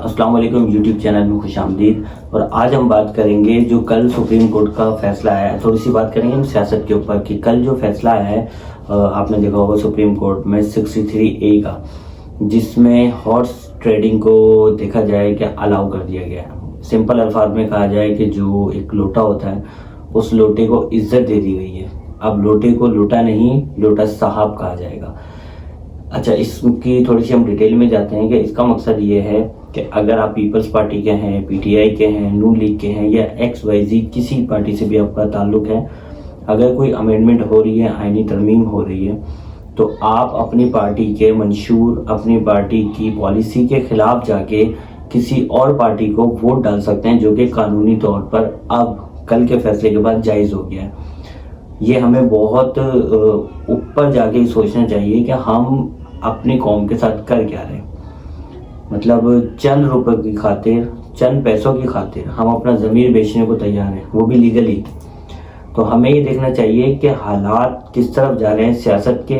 السلام علیکم YouTube channel میں خوش آمدید. اور آج ہم بات کریں گے جو کل سپریم کورٹ کا فیصلہ آیا ہے. تھوڑی سی بات کریں گے ہم سیاست کے اوپر کہ کل جو فیصلہ آیا ہے آپ نے دیکھا ہوگا سپریم کورٹ میں 63A کا، جس میں ہارس ٹریڈنگ کو دیکھا جائے کہ الاؤ کر دیا گیا ہے. سمپل الفاظ میں کہا جائے کہ جو ایک لوٹا ہوتا ہے اس لوٹے کو عزت دے دی گئی ہے. اب لوٹے کو لوٹا نہیں، لوٹا صاحب کہا جائے گا. اچھا، اس کی تھوڑی سی ہم ڈیٹیل میں جاتے ہیں کہ اس کا مقصد یہ ہے کہ اگر آپ پیپلز پارٹی کے ہیں، پی ٹی آئی کے ہیں، نون لیگ کے ہیں یا XYZ کسی پارٹی سے بھی آپ کا تعلق ہے، اگر کوئی امینڈمنٹ ہو رہی ہے، آئینی ترمیم ہو رہی ہے، تو آپ اپنی پارٹی کے منشور، اپنی پارٹی کی پالیسی کے خلاف جا کے کسی اور پارٹی کو ووٹ ڈال سکتے ہیں، جو کہ قانونی طور پر اب کل کے فیصلے کے بعد جائز ہو گیا ہے. یہ ہمیں بہت اوپر جا کے سوچنا چاہیے کہ ہم اپنی قوم کے ساتھ کر کیا رہے ہیں. مطلب چند روپے کی خاطر، چند پیسوں کی خاطر ہم اپنا ضمیر بیچنے کو تیار ہیں، وہ بھی لیگلی. تو ہمیں یہ دیکھنا چاہیے کہ حالات کس طرف جا رہے ہیں سیاست کے.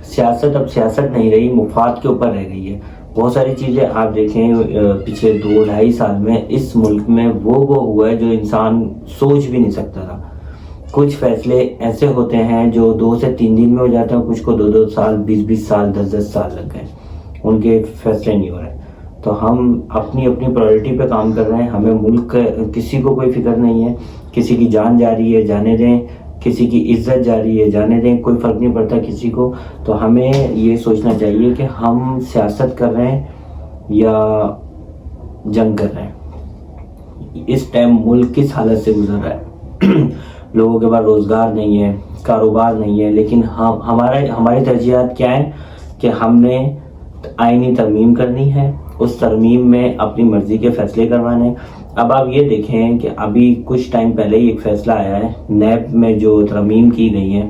سیاست اب سیاست نہیں رہی، مفاد کے اوپر رہ گئی ہے. بہت ساری چیزیں آپ دیکھیں پچھلے 2-2.5 سال میں اس ملک میں وہ ہوا ہے جو انسان سوچ بھی نہیں سکتا تھا. کچھ فیصلے ایسے ہوتے ہیں جو 2 سے 3 دن میں ہو جاتے ہیں، کچھ کو 2 سال، 20 سال، 10 سال لگ گئے، ان کے فیصلے نہیں ہو رہے. تو ہم اپنی پرائورٹی پہ کام کر رہے ہیں. ہمیں ملک کسی کو کوئی فکر نہیں ہے. کسی کی جان جا رہی ہے جانے دیں، کسی کی عزت جا رہی ہے جانے دیں، کوئی فرق نہیں پڑتا کسی کو. تو ہمیں یہ سوچنا چاہیے کہ ہم سیاست کر رہے ہیں یا جنگ کر رہے ہیں. اس ٹائم ملک کس حالت سے گزر رہا ہے. لوگوں کے پاس روزگار نہیں ہے، کاروبار نہیں ہے، لیکن ہماری ترجیحات کیا ہیں کہ ہم نے آئینی ترمیم کرنی ہے، اس ترمیم میں اپنی مرضی کے فیصلے کروانے. اب آپ یہ دیکھیں کہ ابھی کچھ ٹائم پہلے ہی ایک فیصلہ آیا ہے نیب میں جو ترمیم کی گئی ہے،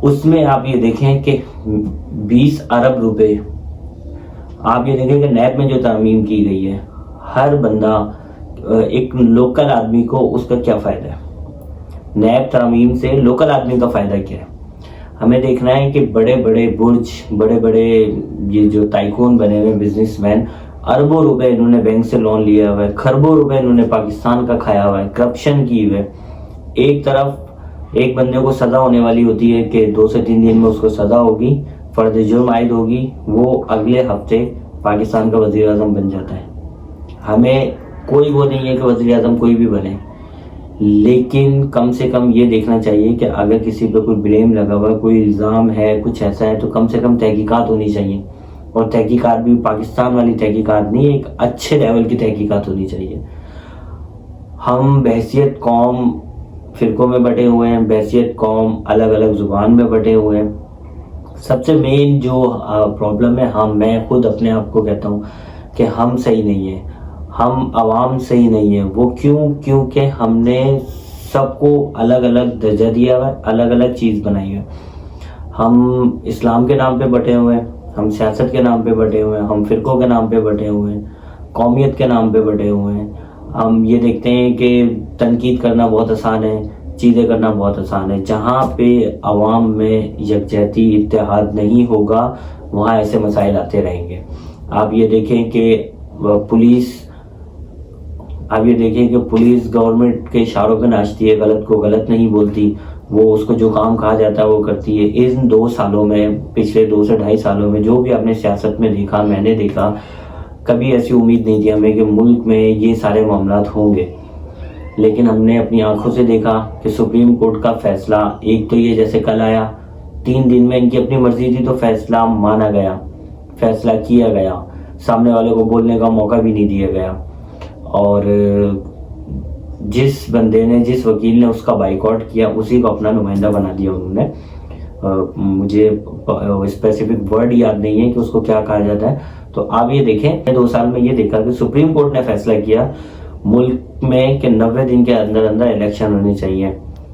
اس میں آپ یہ دیکھیں کہ 20 ارب روپے، آپ یہ دیکھیں کہ نیب میں جو ترمیم کی گئی ہے، ہر بندہ، ایک لوکل آدمی کو اس کا کیا فائدہ ہے. نیب ترمیم سے لوکل آدمی کا فائدہ کیا ہے. ہمیں دیکھنا ہے کہ بڑے بڑے برج، بڑے بڑے یہ جو تائکون بنے ہوئے بزنس مین، اربوں روپے انہوں نے بینک سے لون لیا ہوا ہے، خربوں روپے انہوں نے پاکستان کا کھایا ہوا ہے، کرپشن کی ہوئے. ایک طرف ایک بندے کو سزا ہونے والی ہوتی ہے کہ 2 سے 3 دن میں اس کو سزا ہوگی، فرد جرم عائد ہوگی، وہ اگلے ہفتے پاکستان کا وزیر اعظم بن جاتا ہے. ہمیں کوئی وہ نہیں ہے کہ وزیر اعظم کوئی بھی بنے، لیکن کم سے کم یہ دیکھنا چاہیے کہ اگر کسی پہ کوئی بلیم لگا ہوا ہے، کوئی الزام ہے، کچھ ایسا ہے، تو کم سے کم تحقیقات ہونی چاہیے. اور تحقیقات بھی پاکستان والی تحقیقات نہیں، ایک اچھے لیول کی تحقیقات ہونی چاہیے. ہم بحیثیت قوم فرقوں میں بٹے ہوئے ہیں، بحیثیت قوم الگ الگ زبان میں بٹے ہوئے ہیں. سب سے مین جو پرابلم ہے، میں خود اپنے آپ کو کہتا ہوں کہ ہم صحیح نہیں ہیں، ہم عوام صحیح نہیں ہے. وہ کیونکہ ہم نے سب کو الگ الگ درجہ دیا ہوا ہے، الگ الگ چیز بنائی ہے. ہم اسلام کے نام پہ بٹے ہوئے ہیں، ہم سیاست کے نام پہ بٹے ہوئے ہیں، ہم فرقوں کے نام پہ بٹے ہوئے ہیں، قومیت کے نام پہ بٹے ہوئے ہیں. ہم یہ دیکھتے ہیں کہ تنقید کرنا بہت آسان ہے، چیزیں کرنا بہت آسان ہے. جہاں پہ عوام میں یکجہتی، اتحاد نہیں ہوگا، وہاں ایسے مسائل آتے رہیں گے. آپ یہ دیکھیں کہ پولیس گورنمنٹ کے اشاروں پہ ناچتی ہے، غلط کو غلط نہیں بولتی، وہ اس کو جو کام کہا جاتا ہے وہ کرتی ہے. ان 2 سالوں میں، پچھلے 2 سے 2.5 سالوں میں جو بھی آپ نے سیاست میں دیکھا، میں نے دیکھا، کبھی ایسی امید نہیں تھی ہمیں کہ ملک میں یہ سارے معاملات ہوں گے. لیکن ہم نے اپنی آنکھوں سے دیکھا کہ سپریم کورٹ کا فیصلہ، ایک تو یہ جیسے کل آیا، 3 دن میں ان کی اپنی مرضی تھی تو فیصلہ مانا گیا، فیصلہ کیا گیا، سامنے والے کو بولنے کا موقع بھی نہیں دیا گیا. اور جس بندے نے، جس وکیل نے اس کا بائیکاٹ کیا، اسی کو اپنا نمائندہ بنا دیا انہوں نے. مجھے اسپیسیفک ورڈ یاد نہیں ہے کہ اس کو کیا کہا جاتا ہے. تو آپ یہ دیکھیں 2 سال میں یہ دیکھا کہ سپریم کورٹ نے فیصلہ کیا ملک میں کہ 90 دن کے اندر الیکشن ہونے چاہیے،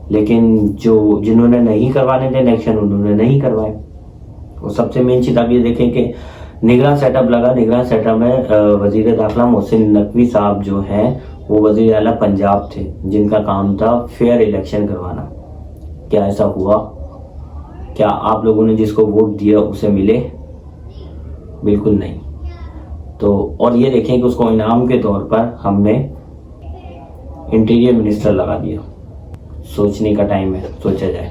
لیکن جنہوں نے نہیں کروانے تھے الیکشن، انہوں نے نہیں کروائے. اور سب سے مین چیز آپ یہ دیکھیں کہ نگراں سیٹ اپ لگا. نگراں سیٹ اپ میں وزیر داخلہ محسن نقوی صاحب جو ہیں، وہ وزیر اعلیٰ پنجاب تھے، جن کا کام تھا فیئر الیکشن کروانا. کیا ایسا ہوا؟ کیا آپ لوگوں نے جس کو ووٹ دیا اسے ملے؟ بالکل نہیں. تو اور یہ دیکھیں کہ اس کو انعام کے طور پر ہم نے انٹیریئر منسٹر لگا دیا. سوچنے کا ٹائم ہے, سوچا جائے.